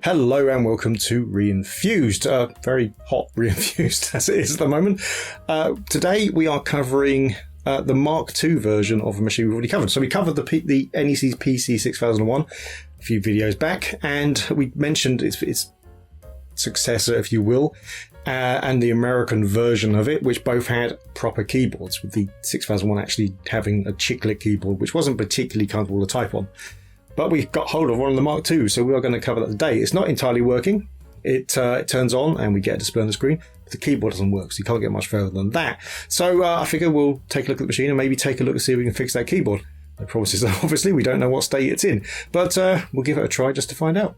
Hello and welcome to Enthused, very hot Enthused as it is at the moment. Today we are covering the Mark II version of a machine we've already covered. So we covered the NEC PC 6001 a few videos back, and we mentioned its successor, if you will, and the American version of it, which both had proper keyboards, with the 6001 actually having a chiclet keyboard, which wasn't particularly comfortable to type on. But we got hold of one of the Mark II, so we are going to cover that today. It's not entirely working. It turns on and we get a display on the screen, but the keyboard doesn't work, so you can't get much further than that. So I figure we'll take a look at the machine and maybe take a look and see if we can fix that keyboard. No promises, obviously, we don't know what state it's in, but we'll give it a try just to find out.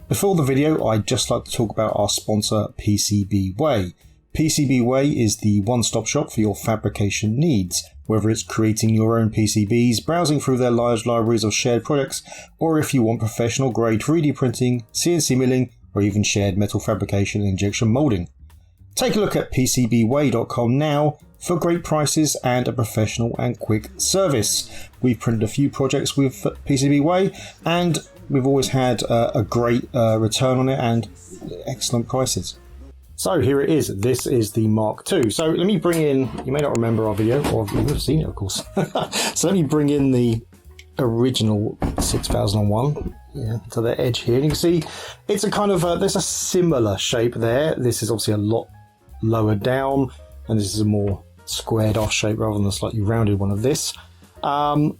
Before the video, I'd just like to talk about our sponsor, PCBWay. PCBWay is the one-stop shop for your fabrication needs, whether it's creating your own PCBs, browsing through their large libraries of shared products, or if you want professional-grade 3D printing, CNC milling, or even shared metal fabrication and injection molding. Take a look at PCBWay.com now for great prices and a professional and quick service. We've printed a few projects with PCBWay, and we've always had a great return on it and excellent prices. So here it is. This is the Mark II. So let me bring in, you may not remember our video, or you've never seen it, of course. So let me bring in the original 6001 to the edge here. And you can see it's a kind of, there's a similar shape there. This is obviously a lot lower down, and this is a more squared off shape rather than a slightly rounded one of this. I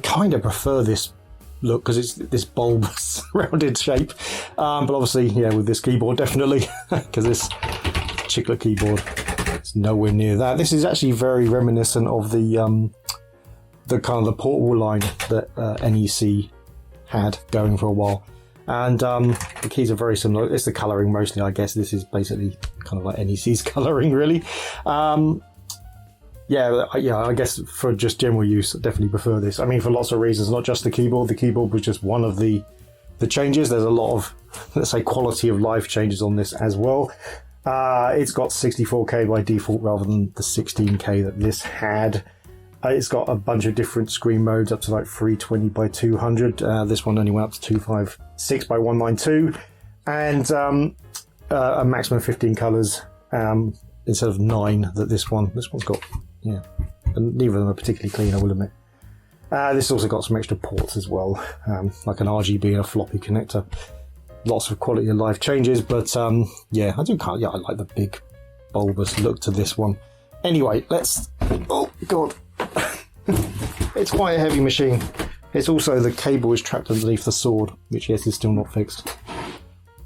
kind of prefer this look because it's this bulbous rounded shape, but obviously with this keyboard definitely, because this chiclet keyboard is nowhere near that. This is actually very reminiscent of the kind of the portable line that NEC had going for a while, and the keys are very similar. It's the colouring mostly, I guess. This is basically kind of like NEC's colouring, really. Yeah, I guess for just general use, I definitely prefer this. I mean, for lots of reasons, not just the keyboard. The keyboard was just one of the changes. There's a lot of, let's say, quality of life changes on this as well. It's got 64K by default rather than the 16K that this had. It's got a bunch of different screen modes up to like 320 by 200. This one only went up to 256 by 192, and a maximum of 15 colours instead of 9 that this one's got. Yeah, and neither of them are particularly clean, I will admit. This also got some extra ports as well, like an RGB and a floppy connector. Lots of quality of life changes, but I like the big bulbous look to this one. Anyway, oh god, it's quite a heavy machine. It's also, the cable is trapped underneath the sword, which yes is still not fixed.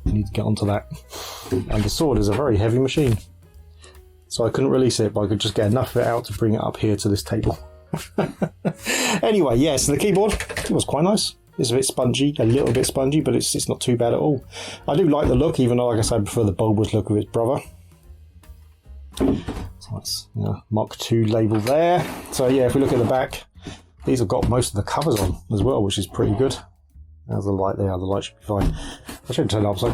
I need to get onto that. And the sword is a very heavy machine. So I couldn't release it, but I could just get enough of it out to bring it up here to this table. Anyway, yes, the keyboard, it was quite nice. It's a bit spongy, a little bit spongy, but it's not too bad at all. I do like the look, even though, like I said, I prefer the bulbous look of its brother. So that's Mark II label there. So yeah, if we look at the back, these have got most of the covers on as well, which is pretty good. There's the light there, the light should be fine. I should turn it up, so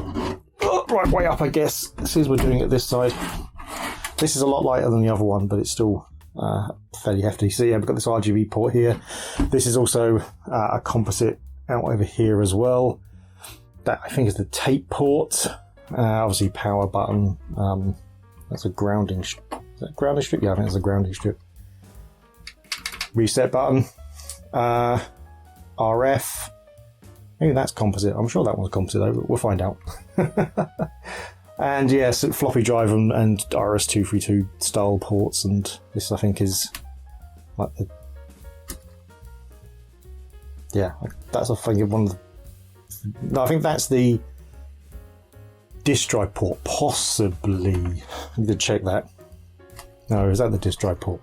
right way up, I guess. As we're doing it this side. This is a lot lighter than the other one, but it's still fairly hefty. So yeah, we've got this RGB port here. This is also a composite out over here as well. That I think is the tape port. Obviously power button. That's a grounding. Is that grounding strip? Yeah, I think it's a grounding strip. Reset button. RF. Maybe that's composite. I'm sure that one's composite though, but we'll find out. And yes, floppy drive and RS-232 style ports, and this I think is like the, that's I think one of the, no, I think that's the disk drive port, possibly. I need to check that. No, is that the disk drive port?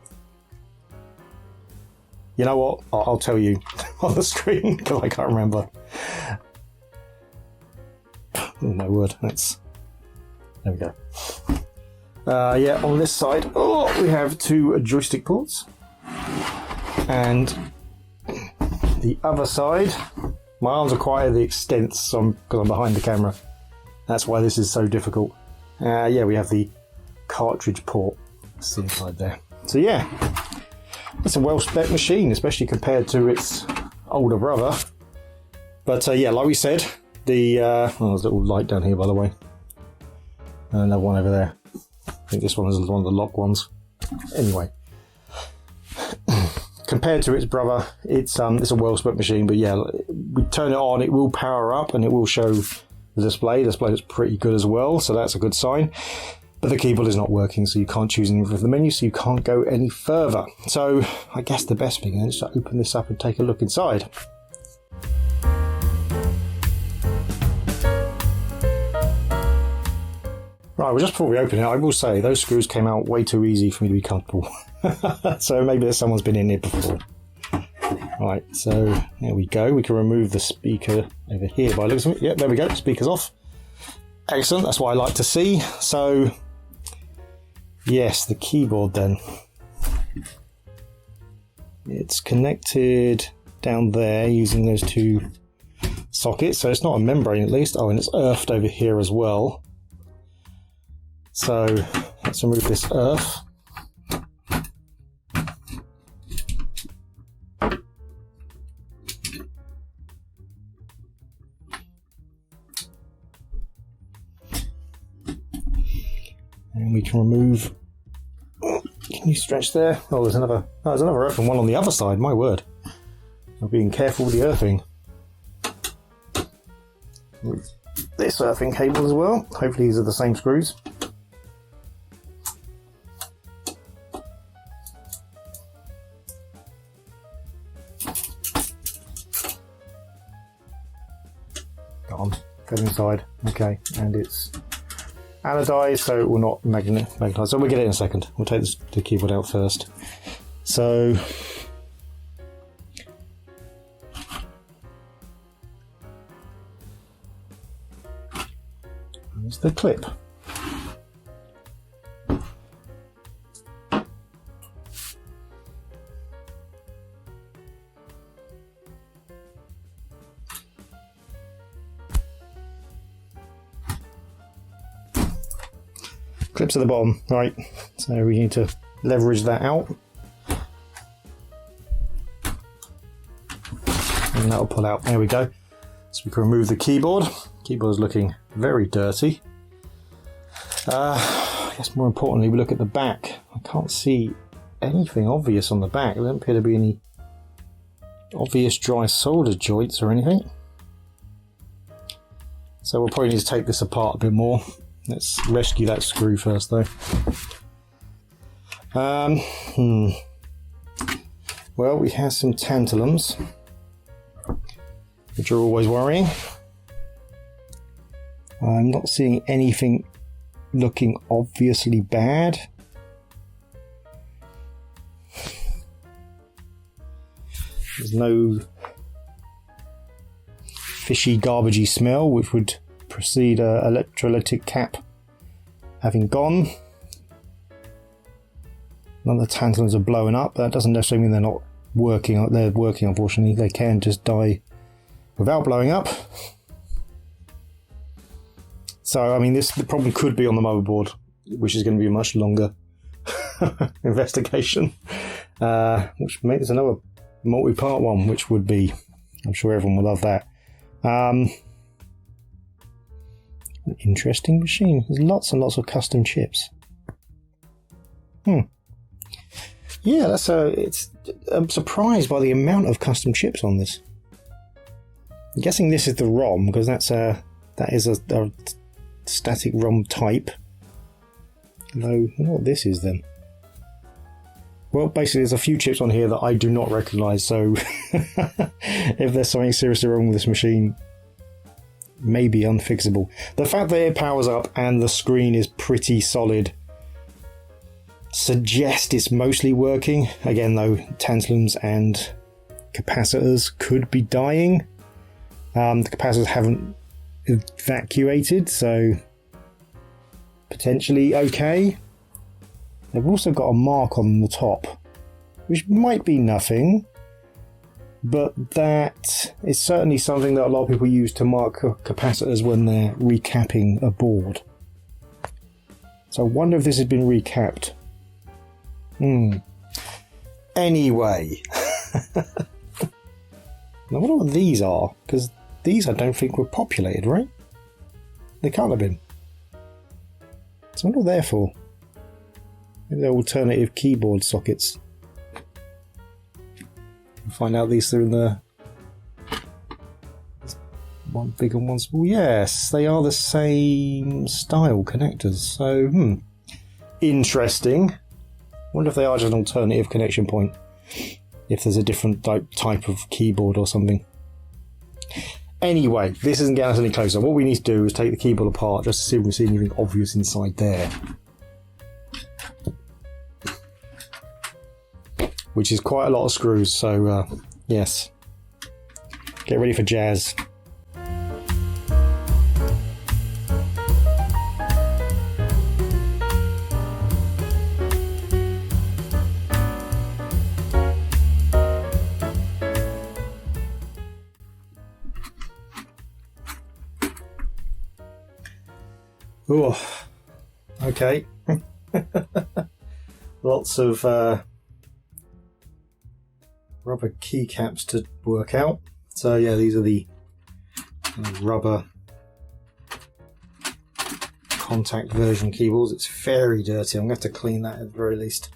You know what? I'll tell you on the screen because I can't remember. Oh my word, there we go. On this side, we have 2 joystick ports. And the other side, my arms are quite at the extent because I'm behind the camera. That's why this is so difficult. We have the cartridge port. That's inside there. So yeah, it's a well-spec machine, especially compared to its older brother. But yeah, like we said, the there's a little light down here, by the way. Another one over there. I think this one is one of the lock ones. Anyway, compared to its brother, it's a well-spec machine. But yeah, we turn it on, it will power up, and it will show the display. The display looks pretty good as well, so that's a good sign. But the keyboard is not working, so you can't choose any of the menus, so you can't go any further. So I guess the best thing is to open this up and take a look inside. Right, well, just before we open it, I will say those screws came out way too easy for me to be comfortable. So maybe someone's been in here before. Right, so there we go. We can remove the speaker over here by looks of it. Yep, there we go. Speaker's off. Excellent. That's what I like to see. So, yes, the keyboard then. It's connected down there using those two sockets. So it's not a membrane at least. Oh, and it's earthed over here as well. So let's remove this earth. And we can remove. Oh, can you stretch there? Oh, there's another earthing one on the other side. My word! I'm being careful with the earthing. With this earthing cable as well. Hopefully these are the same screws. Go inside. Okay, and it's anodized, so it will not magnetize. So we'll get it in a second. We'll take the keyboard out first. So there's the clip. Clips at the bottom, right, so we need to leverage that out and that'll pull out. There we go. So we can remove the keyboard. Keyboard is looking very dirty. I guess more importantly, we look at the back. I can't see anything obvious on the back. There don't appear to be any obvious dry solder joints or anything. So we'll probably need to take this apart a bit more. Let's rescue that screw first, though. Well, we have some tantalums, which are always worrying. I'm not seeing anything looking obviously bad. There's no fishy, garbagey smell, which would precede a electrolytic cap having gone. None of the tantalums are blowing up. That doesn't necessarily mean they're not working. They're working, unfortunately. They can just die without blowing up. So, I mean, the problem could be on the motherboard, which is going to be a much longer investigation. Which makes another multi-part one, which would be, I'm sure everyone will love that. An interesting machine. There's lots and lots of custom chips. Yeah, I'm surprised by the amount of custom chips on this. I'm guessing this is the ROM, because that is a static ROM type. No, I don't know what this is then. Well, basically there's a few chips on here that I do not recognise, so if there's something seriously wrong with this machine, maybe unfixable. The fact that it powers up and the screen is pretty solid suggests it's mostly working. Again though, tantalums and capacitors could be dying. The capacitors haven't evacuated, so potentially okay. They've also got a mark on the top, which might be nothing, but that is certainly something that a lot of people use to mark capacitors when they're recapping a board. So I wonder if this has been recapped. Anyway. Now, I wonder what these are, because these I don't think were populated, right? They can't have been. So I wonder what they're for. Maybe they're alternative keyboard sockets. We'll find out these are in the... One big and one small. Yes, they are the same style connectors. So, interesting. Wonder if they are just an alternative connection point. If there's a different type of keyboard or something. Anyway, this isn't getting us any closer. What we need to do is take the keyboard apart just to see if we can see anything obvious inside there. Which is quite a lot of screws, so yes. Get ready for jazz. Oh, okay. Lots of rubber keycaps to work out. So yeah, these are the rubber contact version keyboards. It's very dirty. I'm going to have to clean that at the very least.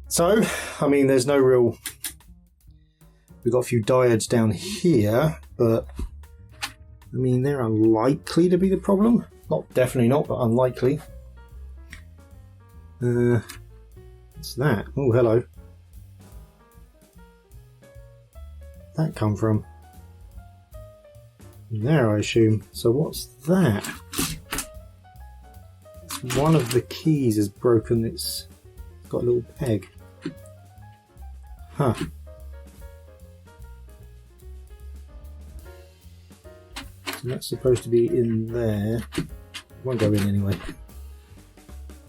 So, I mean, there's no real... We've got a few diodes down here, but I mean, they're unlikely to be the problem. Not definitely not, but unlikely. What's that? Oh, hello. Where'd that come from? There, I assume. So what's that? One of the keys is broken. It's got a little peg. Huh. So that's supposed to be in there. Won't go in anyway.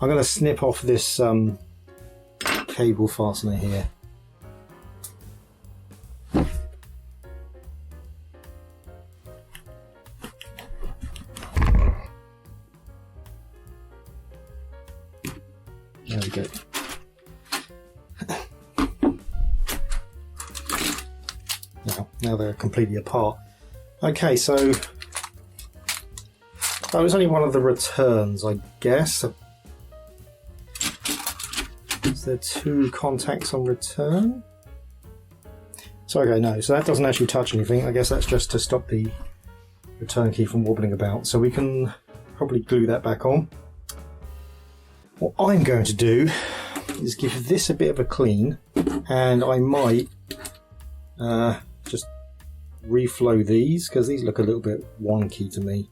I'm going to snip off this cable fastener here. There we go. Now they're completely apart. Okay, so that was only one of the returns, I guess. Is there two contacts on return? So okay, no, so that doesn't actually touch anything. I guess that's just to stop the return key from wobbling about. So we can probably glue that back on. What I'm going to do is give this a bit of a clean, and I might just reflow these, because these look a little bit wonky to me.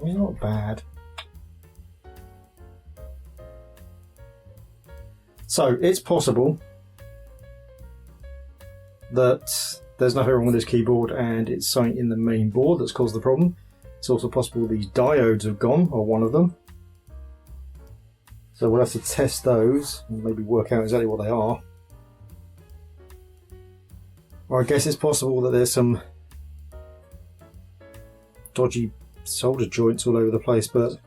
I mean, not bad. So it's possible that there's nothing wrong with this keyboard and it's something in the main board that's caused the problem. It's also possible these diodes have gone, or one of them. So we'll have to test those and maybe work out exactly what they are. Or I guess it's possible that there's some dodgy solder joints all over the place, but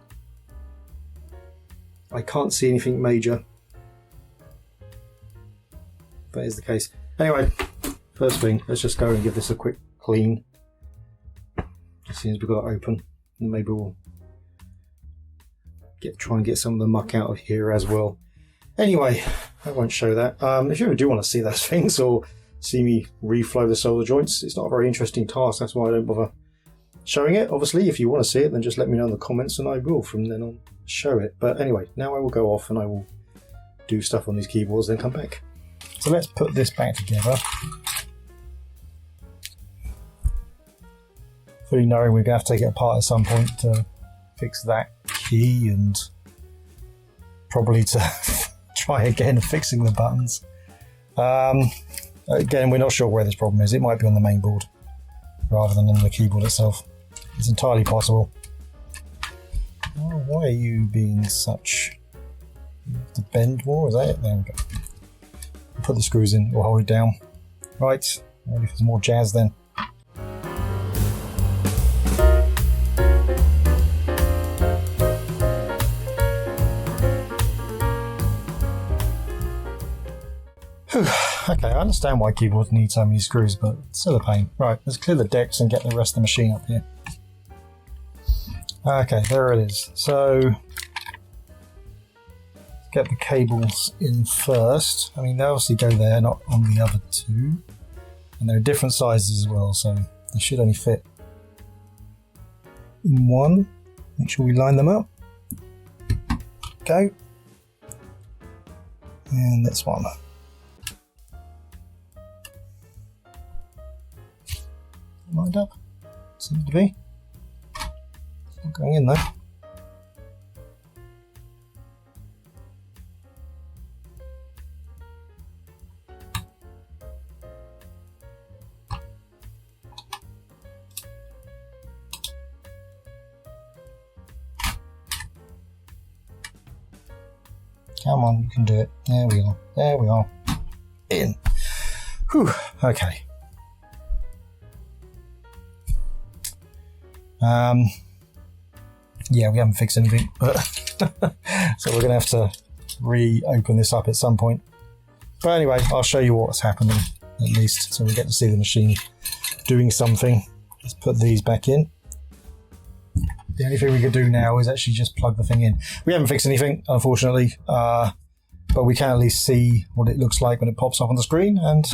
I can't see anything major. If that is the case. Anyway, first thing, let's just go and give this a quick clean. As soon as we've got it open, and maybe we'll try and get some of the muck out of here as well. Anyway, I won't show that. If you ever do want to see those things or see me reflow the solder joints, it's not a very interesting task. That's why I don't bother showing it. Obviously, if you want to see it, then just let me know in the comments and I will from then on show it. But anyway, now I will go off and I will do stuff on these keyboards, then come back. So let's put this back together. Fully knowing we're going to have to take it apart at some point to fix that key and probably to try again fixing the buttons. Again, we're not sure where this problem is. It might be on the main board rather than on the keyboard itself. It's entirely possible. Oh, why are you being such... You have to bend more, is that it? There we go. Put the screws in, we'll hold it down. Right, ready for some more jazz then. Okay, I understand why keyboards need so many screws, but it's still a pain. Right, let's clear the decks and get the rest of the machine up here. Okay, there it is. So, get the cables in first. I mean, they obviously go there, not on the other two. And they're different sizes as well, so they should only fit in one. Make sure we line them up. Go. And this one. Lined up. Seems to be. It's not going in though. Come on, you can do it. There we are. There we are. In. Whew. Okay. Yeah, we haven't fixed anything, but so we're going to have to reopen this up at some point. But anyway, I'll show you what's happening at least, so we get to see the machine doing something. Let's put these back in. The only thing we could do now is actually just plug the thing in. We haven't fixed anything, unfortunately, but we can at least see what it looks like when it pops up on the screen, and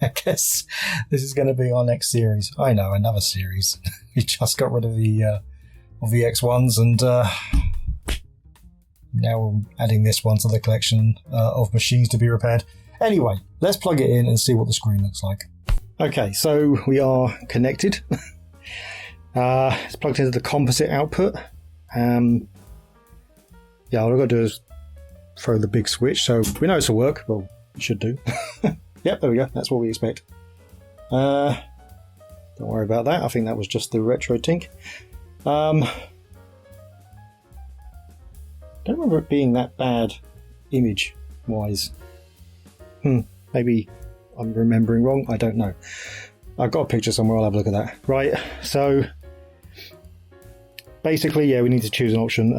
I guess this is going to be our next series. I know, another series. We just got rid of the X1s, and now we're adding this one to the collection of machines to be repaired. Anyway, let's plug it in and see what the screen looks like. Okay, so we are connected. It's plugged into the composite output. Yeah, all I've got to do is throw the big switch, so we know this will work. Well, it should do. Yep, there we go. That's what we expect. Don't worry about that. I think that was just the retro tink. Don't remember it being that bad image-wise. Maybe I'm remembering wrong. I don't know. I've got a picture somewhere. I'll have a look at that. Right, so basically, yeah, we need to choose an option.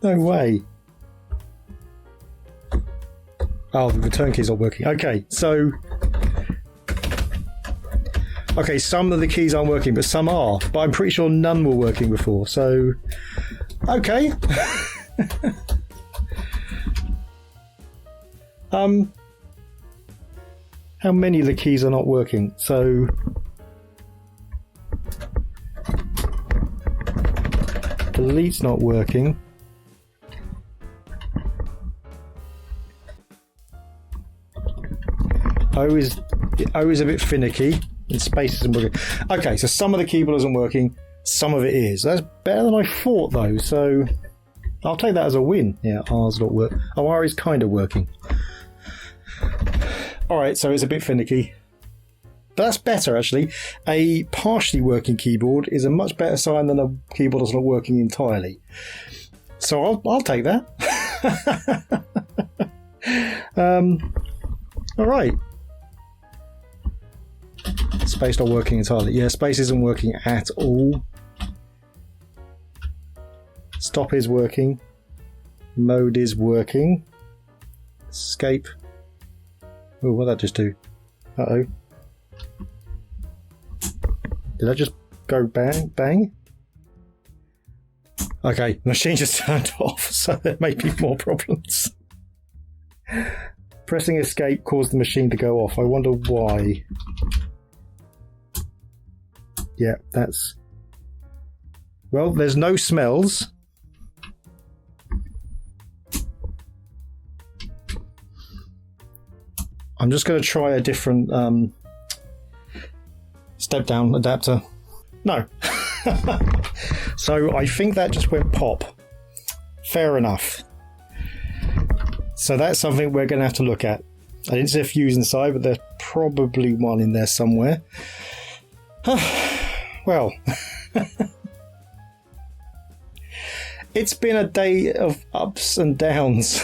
No way. Oh, the return key's not working. Okay, so some of the keys aren't working, but some are. But I'm pretty sure none were working before. So, okay. How many of the keys are not working? So, delete's not working. O is a bit finicky, and space isn't working. Okay, so some of the keyboard isn't working, some of it is. That's better than I thought, though. So I'll take that as a win. Yeah, R's not working. Oh, R is kind of working. All right, so it's a bit finicky. But that's better, actually. A partially working keyboard is a much better sign than a keyboard that's not working entirely. So I'll take that. All right. Space not working entirely. Yeah, space isn't working at all. Stop is working. Mode is working. Escape. Oh, what did that just do? Uh-oh. Did that just go bang, bang? Okay, the machine just turned off, so there may be more problems. Pressing escape caused the machine to go off. I wonder why. Yeah, that's... Well, there's no smells. I'm just going to try a different step-down adapter. No. So I think that just went pop. Fair enough. So that's something we're going to have to look at. I didn't see a fuse inside, but there's probably one in there somewhere. Well, it's been a day of ups and downs.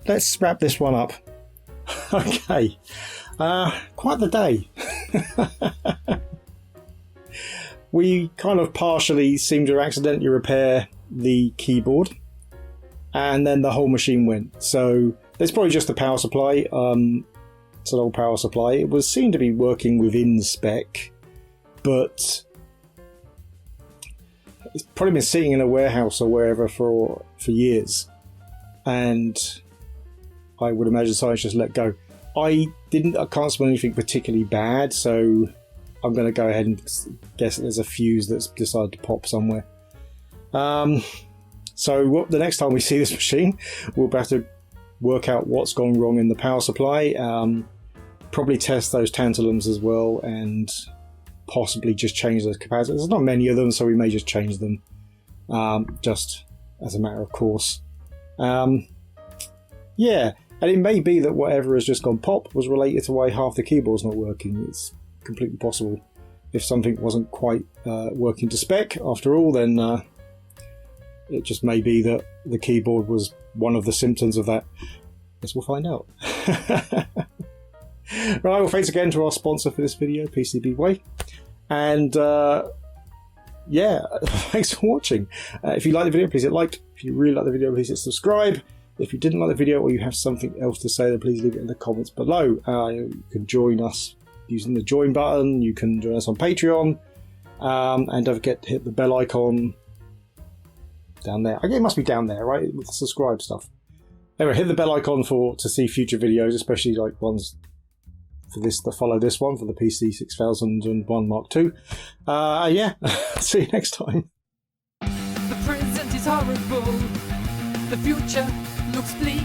Let's wrap this one up. Okay, quite the day. we kind of partially seemed to accidentally repair the keyboard, and then the whole machine went. So it's probably just the power supply. It's an old power supply. It was seen to be working within spec, but it's probably been sitting in a warehouse or wherever for years, and I would imagine science just let go. I can't smell anything particularly bad, so I'm going to go ahead and guess that there's a fuse that's decided to pop somewhere. So the next time we see this machine, we'll have to work out what's gone wrong in the power supply, probably test those tantalums as well, and possibly just change those capacitors. There's not many of them, so we may just change them, just as a matter of course. Yeah, and it may be that whatever has just gone pop was related to why half the keyboard's not working. It's completely possible. If something wasn't quite working to spec after all, then it just may be that the keyboard was one of the symptoms of that. Guess we'll find out. Right, well, thanks again to our sponsor for this video, PCBWay. And yeah, thanks for watching. If you like the video, please hit like. If you really like the video, please hit subscribe. If you didn't like the video or you have something else to say, then please leave it in the comments below. You can join us using the join button. You can join us on Patreon. And don't forget to hit the bell icon down there. I think it must be down there, right? With the subscribe stuff. Anyway, hit the bell icon to see future videos, especially like ones for this that follow this one for the PC 6001 Mark II. Yeah, see you next time. The present is horrible. The future looks bleak.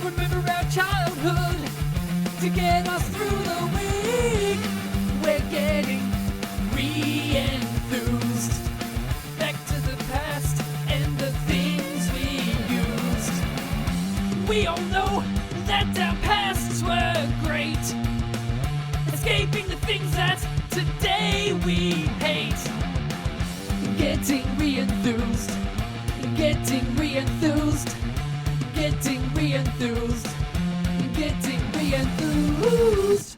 Remember our childhood to get us through the week. We're getting re-enthused. Back to the past and the things we used. We all know that our pasts were great. Escaping the things that today we hate. Getting re-enthused. Getting re-enthused. Getting re-enthused. Getting re-enthused.